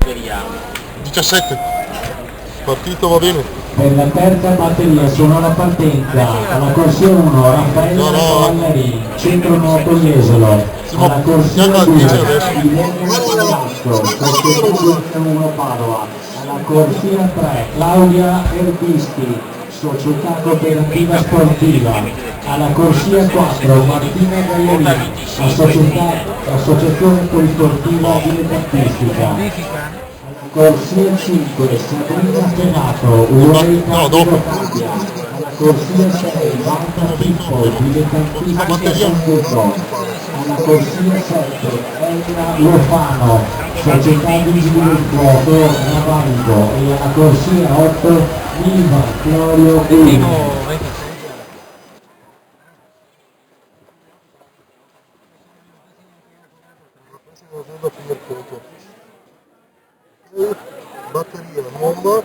17. Partito, va bene. Per la terza batteria suona la partenza, alla corsia 1 Raffaele Cavalleri, centro nuoto Jesolo, alla corsia 2 Guillermo Nolasco, società 1 Padova, alla corsia 3 Claudia Erbisti, società cooperativa sportiva, alla corsia 4 Martina Gallerini, associazione polisportiva dilettantistica. Corsia 5, Sabrina Senato, Uei Candido Tabbia, alla corsia 6, Marta Pippo, dilettantistica Sambuco, alla corsia 7, Elena Lofano, società di sviluppo Navaldo e alla corsia 8, Viva Claudio Uno. Batteria nuova.